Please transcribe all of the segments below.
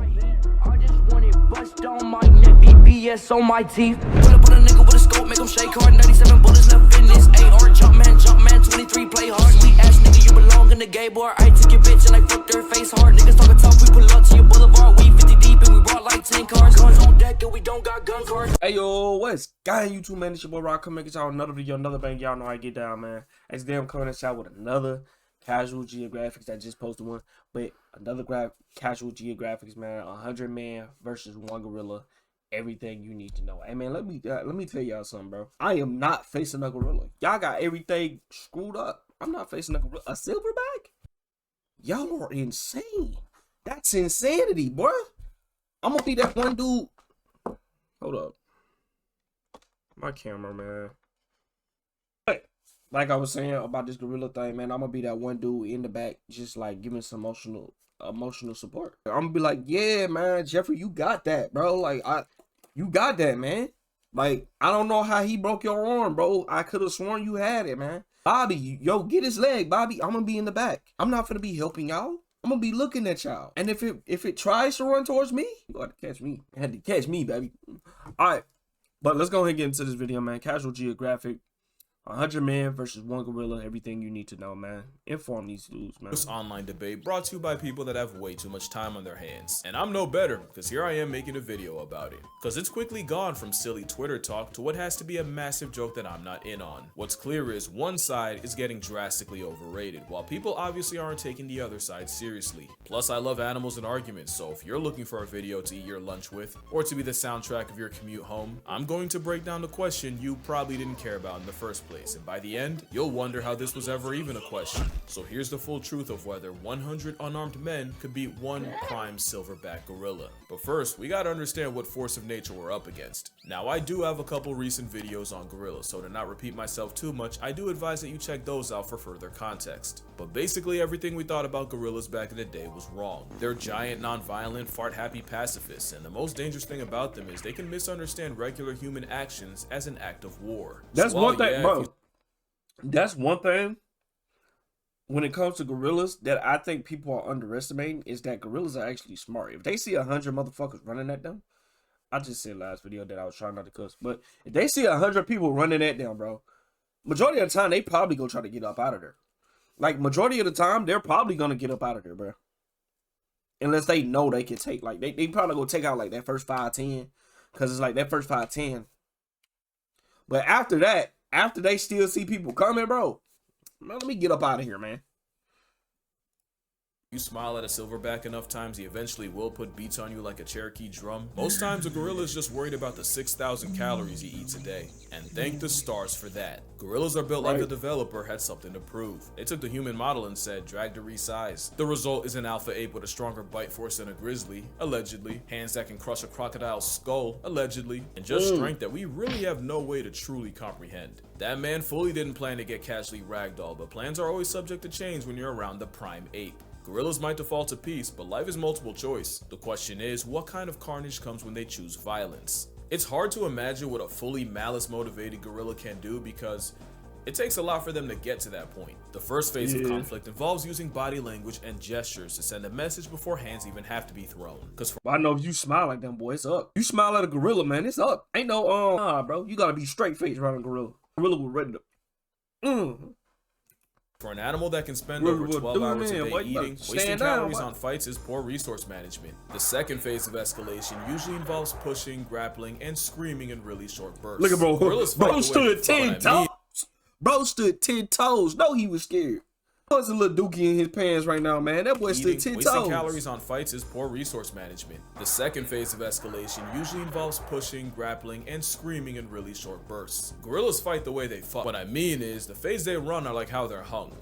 I just want it bust on my neck, BBS on my teeth. Pull up on a nigga with a scope, make him shake hard. 97 bullets left in this AR. Jump man, 23, play hard. Sweet ass nigga, you belong in the gay bar. I took your bitch and I fucked her face hard. Niggas talking tough, we pull up to your boulevard. We 50 deep and we brought like 10 cars. Guns on deck and we don't got gun cards. Hey yo, what's going on YouTube, man? It's your boy Rock. Come make y'all another video, another bang. Y'all know how I get down, man. It's damn coming at y'all with another Casual Geographics. I just posted one, but another Casual Geographics, man. 100 man versus 1 gorilla. Everything you need to know. Hey man, let me tell y'all something, bro. I am not facing a gorilla. Y'all got everything screwed up. I'm not facing a gorilla. A silverback? Y'all are insane. That's insanity, boy. I'm gonna be that one dude. Hold up. My camera, man. Hey, like I was saying about this gorilla thing, man, I'm gonna be that one dude in the back, just like giving some emotional support. I'm gonna be like, yeah, man, Jeffrey, you got that, bro. Like, you got that, man. Like, I don't know how he broke your arm, bro. I could have sworn you had it, man. Bobby, yo, get his leg, Bobby. I'm gonna be in the back. I'm not gonna be helping y'all. I'm gonna be looking at y'all. And if it tries to run towards me, you gotta catch me. You had to catch me, baby. All right. But let's go ahead and get into this video, man. Casual Geographic. 100 man versus 1 gorilla. Everything you need to know, man. Inform these dudes, man. This online debate brought to you by people that have way too much time on their hands. And I'm no better, because here I am making a video about it. Because it's quickly gone from silly Twitter talk to what has to be a massive joke that I'm not in on. What's clear is one side is getting drastically overrated, while people obviously aren't taking the other side seriously. Plus, I love animals and arguments, so if you're looking for a video to eat your lunch with, or to be the soundtrack of your commute home, I'm going to break down the question you probably didn't care about in the first place. And by the end, you'll wonder how this was ever even a question. So here's the full truth of whether 100 unarmed men could beat 1 prime silverback gorilla. But first, we gotta understand what force of nature we're up against. Now, I do have a couple recent videos on gorillas, so to not repeat myself too much, I do advise that you check those out for further context. But basically, everything we thought about gorillas back in the day was wrong. They're giant, non-violent, fart-happy pacifists, and the most dangerous thing about them is they can misunderstand regular human actions as an act of war. That's one thing, bro. That's one thing when it comes to gorillas that I think people are underestimating, is that gorillas are actually smart. If they see 100 motherfuckers running at them, I just said last video that I was trying not to cuss, but if they see 100 people running at them, bro, majority of the time they probably gonna try to get up out of there. Like, majority of the time they're probably gonna get up out of there, bro. Unless they know they can take, like, they probably gonna take out like that first 5-10, because it's like that first 5-10. But after that, after they still see people coming, bro, man, let me get up out of here, man. You smile at a silverback enough times, he eventually will put beats on you like a Cherokee drum. Most times a gorilla is just worried about the 6,000 calories he eats a day. And thank the stars for that. Gorillas are built like the developer had something to prove. They took the human model and said, drag to resize. The result is an alpha ape with a stronger bite force than a grizzly, allegedly. Hands that can crush a crocodile's skull, allegedly. And just strength that we really have no way to truly comprehend. That man fully didn't plan to get casually ragdolled, but plans are always subject to change when you're around the prime ape. Gorillas might default to peace, but life is multiple choice. The question is, what kind of carnage comes when they choose violence? It's hard to imagine what a fully malice-motivated gorilla can do because it takes a lot for them to get to that point. The first phase of conflict involves using body language and gestures to send a message before hands even have to be thrown. I know if you smile like them, boy, it's up. You smile at a gorilla, man, it's up. Ain't no, nah, bro. You gotta be straight face around a gorilla. Gorilla will ready to, For an animal that can spend over 12 hours a day eating, wasting calories on fights is poor resource management. The second phase of escalation usually involves pushing, grappling, and screaming in really short bursts. Look at bro. Bro stood 10 toes. Bro stood 10 toes. No, he was scared. There's a little dookie in his pants right now, man. That boy stood 10 toes. Wasting calories on fights is poor resource management. The second phase of escalation usually involves pushing, grappling, and screaming in really short bursts. Gorillas fight the way they fuck. What I mean is, the phase they run are like how they're hung.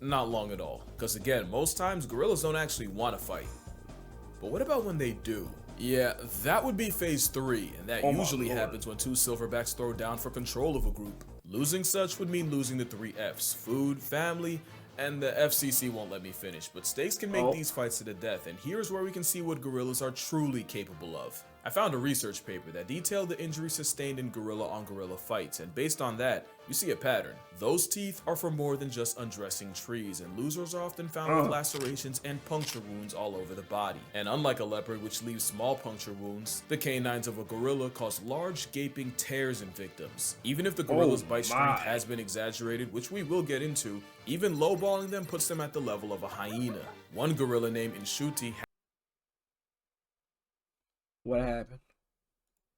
Not long at all. Because again, most times gorillas don't actually want to fight. But what about when they do? Yeah, that would be phase 3, and that usually happens when 2 silverbacks throw down for control of a group. Losing such would mean losing the 3 F's: food, family, and the FCC won't let me finish, but stakes can make these fights to the death, and here's where we can see what gorillas are truly capable of. I found a research paper that detailed the injuries sustained in gorilla-on-gorilla fights, and based on that, you see a pattern. Those teeth are for more than just undressing trees, and losers are often found with lacerations and puncture wounds all over the body. And unlike a leopard, which leaves small puncture wounds, the canines of a gorilla cause large gaping tears in victims. Even if the gorilla's bite strength has been exaggerated, which we will get into, even lowballing them puts them at the level of a hyena. One gorilla named Inshuti What happened?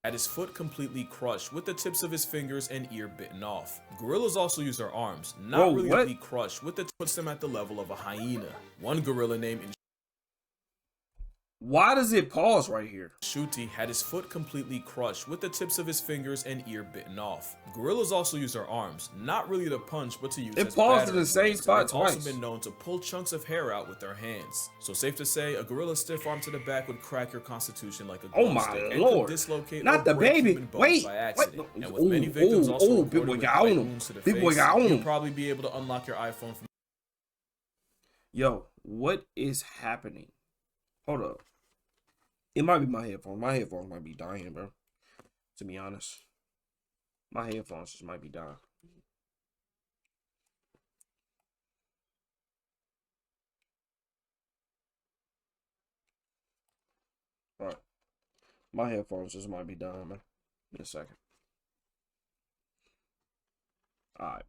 had his foot completely crushed with the tips of his fingers and ear bitten off. Gorillas also use their arms, not really to be crushed, with the puts them at the level of a hyena. One gorilla named Why does it pause right here? Inshuti had his foot completely crushed with the tips of his fingers and ear bitten off. Gorillas also use their arms, not really to punch, but to use It as paused in the battering same rams, spot and it's also twice. been known to pull chunks of hair out with their hands. So safe to say, a gorilla's stiff arm to the back would crack your constitution like a Oh glue my stick, and could lord! dislocate or Not the break baby. human bones Wait, by accident. what? And with many victims also Big reported boy with got on bite him. wounds to the Big boy face, got on you'll him. probably be able to unlock your iPhone from Yo, what is happening? Hold up. It might be my headphones. My headphones might be dying, bro. To be honest. My headphones just might be dying. Alright. My headphones just might be dying, man. In a second. Alright.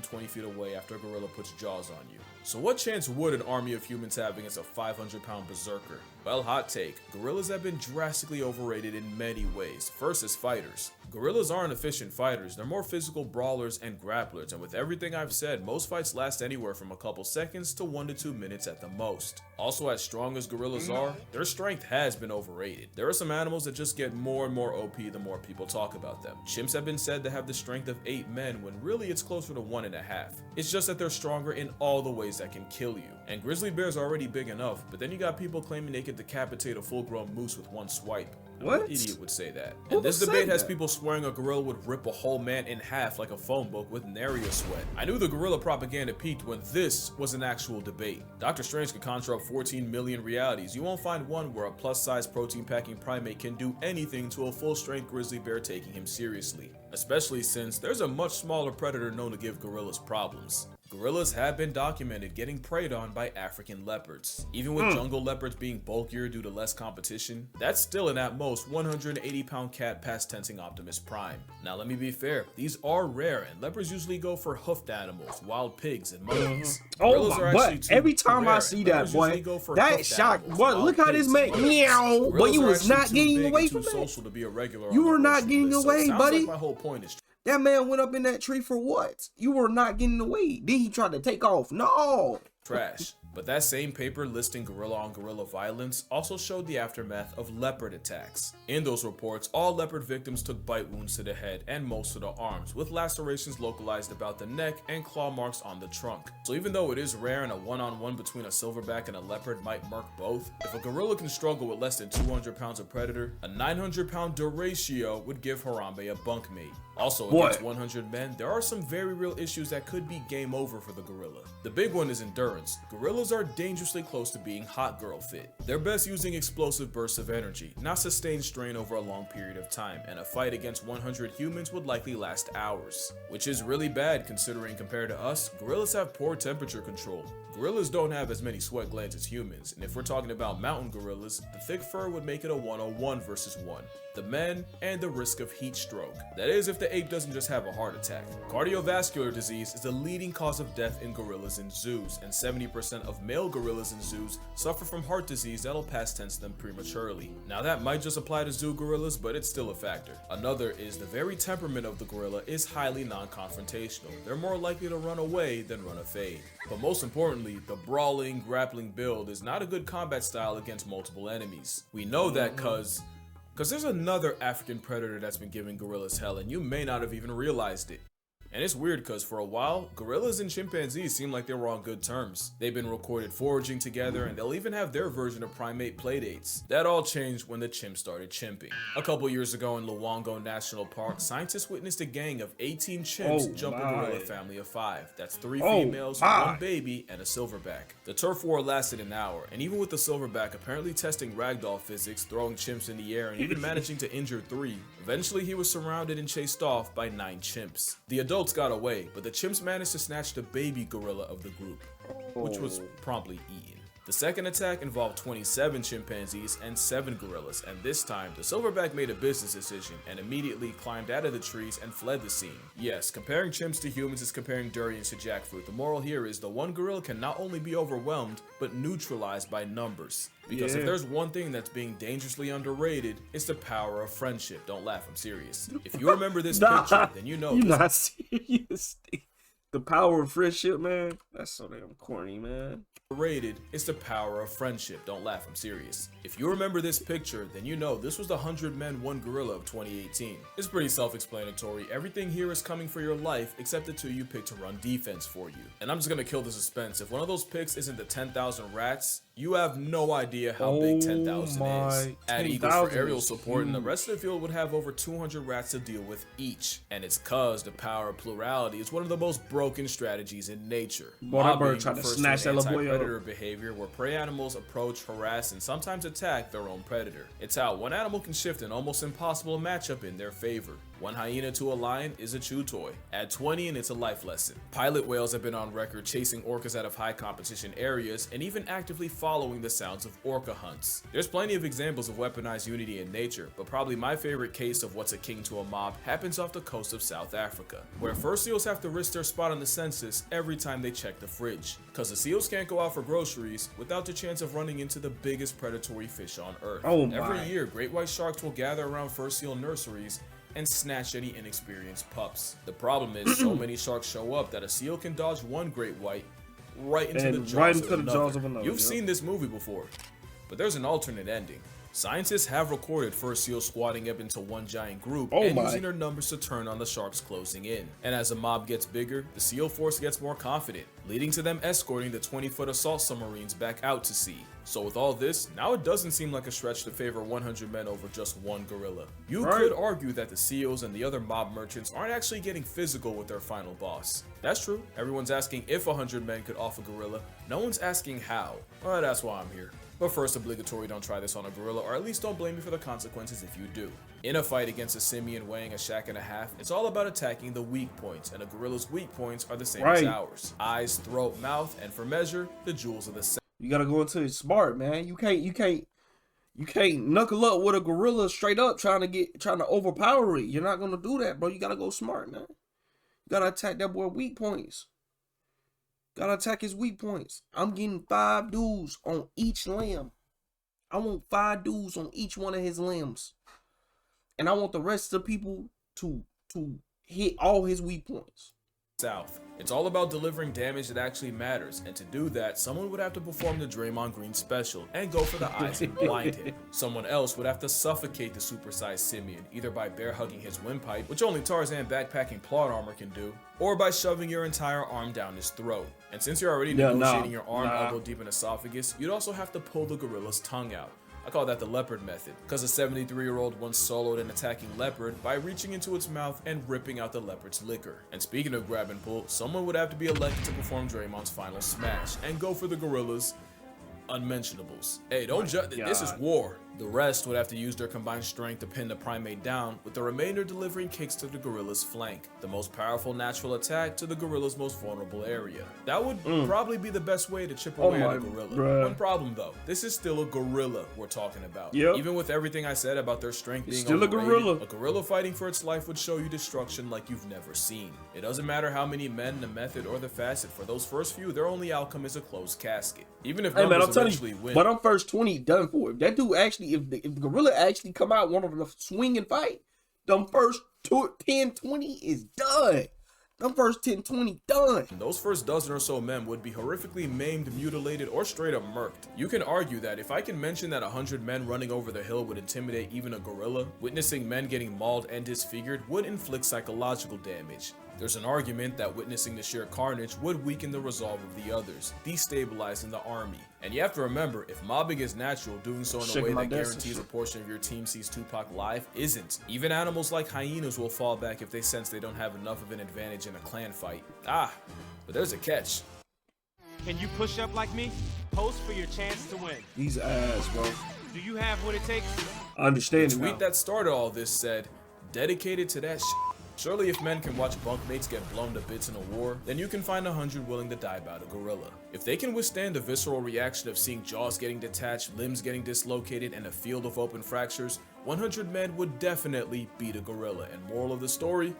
20 feet away after a gorilla puts jaws on you. So what chance would an army of humans have against a 500-pound berserker? Well, hot take. Gorillas have been drastically overrated in many ways. First as fighters. Gorillas aren't efficient fighters, they're more physical brawlers and grapplers, and with everything I've said, most fights last anywhere from a couple seconds to 1 to 2 minutes at the most. Also, as strong as gorillas are, their strength has been overrated. There are some animals that just get more and more OP the more people talk about them. Chimps have been said to have the strength of 8 men when really it's closer to 1.5. It's just that they're stronger in all the ways that can kill you. And grizzly bears are already big enough, but then you got people claiming they could decapitate a full-grown moose with one swipe. What idiot would say that? And this debate has people swearing a gorilla would rip a whole man in half like a phone book with nary a sweat. I knew the gorilla propaganda peaked when this was an actual debate. Doctor Strange could conjure up 14 million realities. You won't find one where a plus-size protein-packing primate can do anything to a full-strength grizzly bear taking him seriously. Especially since there's a much smaller predator known to give gorillas problems. Gorillas have been documented getting preyed on by African leopards. Even with jungle leopards being bulkier due to less competition, that's still an at most 180-pound cat past tensing Optimus Prime. Now let me be fair, these are rare and leopards usually go for hoofed animals, wild pigs, and monkeys. Oh my, but every time I see that, boy, that shock, boy, look how this man, meow, but you was not getting away from that. You were not getting away, buddy. My whole point is that man went up in that tree for what? You were not getting away. Then he tried to take off. No. trash. But that same paper listing gorilla-on-gorilla violence also showed the aftermath of leopard attacks. In those reports, all leopard victims took bite wounds to the head and most of the arms, with lacerations localized about the neck and claw marks on the trunk. So even though it is rare and a one-on-one between a silverback and a leopard might murk both, if a gorilla can struggle with less than 200 pounds of predator, a 900-pound Duratio would give Harambe a bunkmate. Also, against 100 men, there are some very real issues that could be game over for the gorilla. The big one is endurance. Gorillas are dangerously close to being hot girl fit. They're best using explosive bursts of energy, not sustained strain over a long period of time, and a fight against 100 humans would likely last hours. Which is really bad considering compared to us, gorillas have poor temperature control. Gorillas don't have as many sweat glands as humans, and if we're talking about mountain gorillas, the thick fur would make it a 101 versus 1. The men, and the risk of heat stroke. That is if the ape doesn't just have a heart attack. Cardiovascular disease is the leading cause of death in gorillas in zoos, and 70% of male gorillas in zoos suffer from heart disease that'll past tense them prematurely. Now that might just apply to zoo gorillas, but it's still a factor. Another is the very temperament of the gorilla is highly non-confrontational. They're more likely to run away than run a fade. But most importantly, the brawling, grappling build is not a good combat style against multiple enemies. We know that cause there's another African predator that's been giving gorillas hell and you may not have even realized it. And it's weird because for a while, gorillas and chimpanzees seem like they were on good terms. They've been recorded foraging together, and they'll even have their version of primate playdates. That all changed when the chimps started chimping. A couple years ago in Luongo National Park, scientists witnessed a gang of 18 chimps jump a gorilla family of 5. That's 3 females, 1 baby, and a silverback. The turf war lasted an hour, and even with the silverback apparently testing ragdoll physics, throwing chimps in the air, and even managing to injure 3, eventually he was surrounded and chased off by 9 chimps. The adults got away, but the chimps managed to snatch the baby gorilla of the group, which was promptly eaten. The second attack involved 27 chimpanzees and 7 gorillas, and this time, the silverback made a business decision and immediately climbed out of the trees and fled the scene. Yes, comparing chimps to humans is comparing durians to jackfruit. The moral here is the one gorilla can not only be overwhelmed, but neutralized by numbers. Because if there's one thing that's being dangerously underrated, it's the power of friendship. Don't laugh, I'm serious. If you remember this picture, then you know you're not serious. The power of friendship, man. That's so damn corny, man. Rated, it's the power of friendship. Don't laugh, I'm serious. If you remember this picture, then you know this was the 100 Men 1 Gorilla of 2018. It's pretty self-explanatory. Everything here is coming for your life except the 2 you picked to run defense for you. And I'm just gonna kill the suspense. If one of those picks isn't the 10,000 rats, you have no idea how big 10,000 is. Add Eagles for aerial support, and the rest of the field would have over 200 rats to deal with each. And it's cause the power of plurality is one of the most broken strategies in nature. Mobbing tried to snatch that little boy up. Predator behavior where prey animals approach, harass, and sometimes attack their own predator. It's how one animal can shift an almost impossible matchup in their favor. One hyena to a lion is a chew toy. Add 20 and it's a life lesson. Pilot whales have been on record chasing orcas out of high competition areas and even actively following the sounds of orca hunts. There's plenty of examples of weaponized unity in nature, but probably my favorite case of what's a king to a mob happens off the coast of South Africa, where fur seals have to risk their spot on the census every time they check the fridge. Cause the seals can't go out for groceries without the chance of running into the biggest predatory fish on earth. Every year, great white sharks will gather around fur seal nurseries and snatch any inexperienced pups. The problem is so many sharks show up that a seal can dodge one great white right into the jaws of another. You've seen this movie before, but there's an alternate ending. Scientists have recorded fur seals squatting up into one giant group and using their numbers to turn on the sharks closing in. And as the mob gets bigger, the seal force gets more confident, leading to them escorting the 20-foot assault submarines back out to sea. So with all this, now it doesn't seem like a stretch to favor 100 men over just one gorilla. You could argue that the seals and the other mob merchants aren't actually getting physical with their final boss. That's true. Everyone's asking if 100 men could off a gorilla. No one's asking how. Well, that's why I'm here. But first, obligatory, don't try this on a gorilla, or at least don't blame me for the consequences if you do. In a fight against a simian weighing a shack and a half, it's all about attacking the weak points, and a gorilla's weak points are the same as ours. Eyes, throat, mouth, and for measure, the jewels of the center. You gotta go into it smart, man. You can't knuckle up with a gorilla straight up trying to overpower it. You're not gonna do that, bro. You gotta go smart, man. You gotta attack that boy weak points. Gotta attack his weak points. I'm getting 5 dudes on each limb. I want 5 dudes on each one of his limbs. And I want the rest of the people to hit all his weak points. South. It's all about delivering damage that actually matters, and to do that, someone would have to perform the Draymond Green special and go for the eyes and blind him. Someone else would have to suffocate the supersized simian, either by bear hugging his windpipe, which only Tarzan backpacking plot armor can do, or by shoving your entire arm down his throat. And since you're already negotiating your arm elbow deep in esophagus, you'd also have to pull the gorilla's tongue out. I call that the leopard method, because a 73-year-old once soloed an attacking leopard by reaching into its mouth and ripping out the leopard's liquor. And speaking of grab and pull, someone would have to be elected to perform Draymond's final smash and go for the gorilla's unmentionables. Hey, don't judge. This is war. The rest would have to use their combined strength to pin the primate down, with the remainder delivering kicks to the gorilla's flank, the most powerful natural attack to the gorilla's most vulnerable area. That would probably be the best way to chip away at a gorilla. One problem though, this is still a gorilla we're talking about. Even with everything I said about their strength being still overrated, a gorilla fighting for its life would show you destruction like you've never seen. It doesn't matter how many men, the method, or the facet. For those first few, their only outcome is a closed casket. Even if numbers eventually win. But I'm first 20 done for. If that dude actually, if the gorilla actually come out one of the swing and fight, them first 10, 20 is done. Them first 10, 20 done. Those first dozen or so men would be horrifically maimed, mutilated, or straight up murked. You can argue that if I can mention that 100 men running over the hill would intimidate even a gorilla, witnessing men getting mauled and disfigured would inflict psychological damage. There's an argument that witnessing the sheer carnage would weaken the resolve of the others, destabilizing the army. And you have to remember, if mobbing is natural, doing so in a way that guarantees a portion of your team sees Tupac live isn't. Even animals like hyenas will fall back if they sense they don't have enough of an advantage in a clan fight. Ah, but there's a catch. Can you push up like me? Post for your chance to win. These ass, bro. Do you have what it takes? I understand The it tweet now. that started all this said, dedicated to that shit. Surely if men can watch bunkmates get blown to bits in a war, then you can find 100 willing to die about a gorilla. If they can withstand the visceral reaction of seeing jaws getting detached, limbs getting dislocated, and a field of open fractures, 100 men would definitely beat a gorilla. And moral of the story,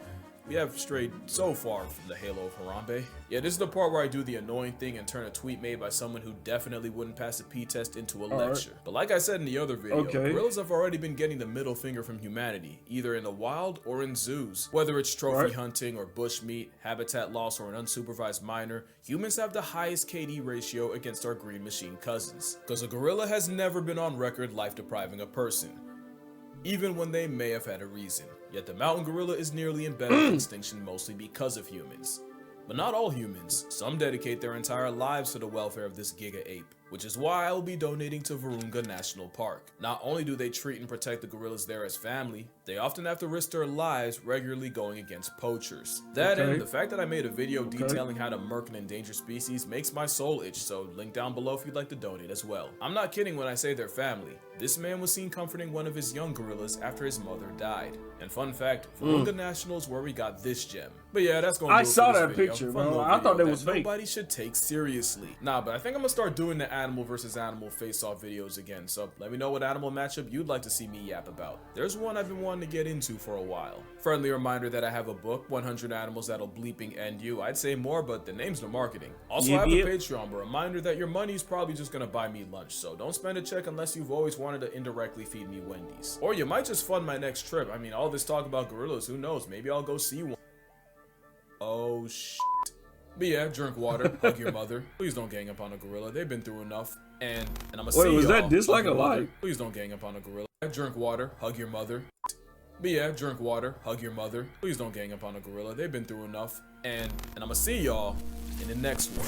we have strayed so far from the halo of Harambe. Yeah, this is the part where I do the annoying thing and turn a tweet made by someone who definitely wouldn't pass a P-test into a lecture. But like I said in the other video, gorillas have already been getting the middle finger from humanity, either in the wild or in zoos. Whether it's trophy hunting or bush meat, habitat loss, or an unsupervised minor, humans have the highest KD ratio against our green machine cousins. Because a gorilla has never been on record life-depriving a person, even when they may have had a reason. Yet the mountain gorilla is nearly embedded in extinction mostly because of humans. But not all humans. Some dedicate their entire lives to the welfare of this giga ape, which is why I will be donating to Virunga National Park. Not only do they treat and protect the gorillas there as family, they often have to risk their lives regularly going against poachers. That and the fact that I made a video detailing how to murk an endangered species makes my soul itch, so link down below if you'd like to donate as well. I'm not kidding when I say they're family. This man was seen comforting one of his young gorillas after his mother died. And fun fact, Virunga National is where we got this gem. But yeah, that's gonna do it for this video. Picture, bro. I thought that was fake. Nobody should take seriously. Nah, but I think I'm gonna start doing the animal versus animal face-off videos again, so let me know what animal matchup you'd like to see me yap about. There's one I've been wanting to get into for a while. Friendly reminder that I have a book, 100 Animals That'll Bleeping End You. I'd say more, but the name's no marketing. Also, I have a Patreon, but reminder that your money's probably just gonna buy me lunch, so don't spend a check unless you've always wanted to indirectly feed me Wendy's. Or you might just fund my next trip. I mean, all this talk about gorillas, who knows? Maybe I'll go see one. Oh, shit. But yeah, drink water, hug your mother. Please don't gang up on a gorilla. They've been through enough. And I'm gonna see y'all. Was that dislike or like? Please don't gang up on a gorilla. Drink water, hug your mother. But yeah, drink water, hug your mother. Please don't gang up on a gorilla. They've been through enough. And I'm gonna see y'all in the next one.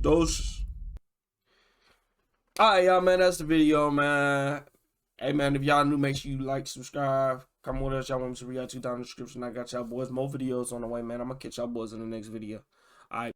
Those. Alright, y'all, man. That's the video, man. Hey, man, if y'all new, make sure you like, subscribe. Comment what else y'all want me to react to down in the description. I got y'all boys more videos on the way, man. I'm gonna catch y'all boys in the next video.